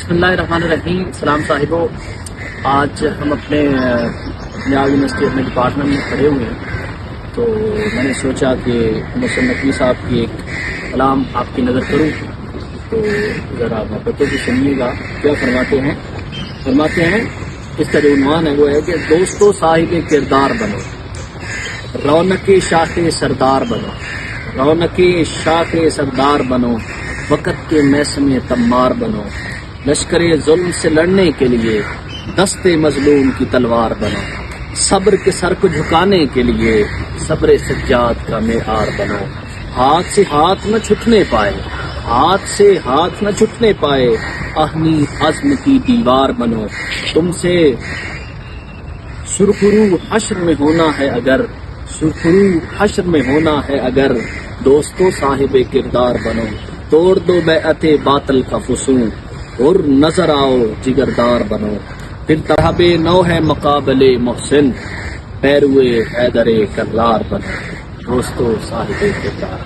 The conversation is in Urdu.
بسم اللہ الرحمن الرحیم. سلام صاحبوں، آج ہم اپنے نیاز یونیورسٹی اپنے ڈپارٹمنٹ میں کھڑے ہوئے ہیں، تو میں نے سوچا کہ محسن نقوی صاحب کی ایک کلام آپ کی نظر کروں، تو ذرا محبتوں کی سنیے گا کیا فرماتے ہیں. اس کا جو عنوان ہے وہ ہے کہ دوستو صاحب کردار بنو، رونق شاخ سردار بنو، رونق شاخ سردار بنو، وقت کے میسم تمار بنو، لشکر ظلم سے لڑنے کے لیے دست مظلوم کی تلوار بنو، صبر کے سر کو جھکانے کے لیے صبر سجاد کا معیار بنو، ہاتھ سے ہاتھ نہ چھٹنے پائے، ہاتھ سے ہاتھ نہ چھٹنے پائے، اہمی عزم کی دیوار بنو، تم سے سرخرو حشر میں ہونا ہے اگر، سرخرو حشر میں ہونا ہے اگر، دوستو صاحب کردار بنو، توڑ دو بیعت باطل کا فسون اور نظر آؤ جگردار بنو، پھر طرح نو ہے مقابلے محسن، پیروے حیدر کرار بنو، دوستو صاحب کردار.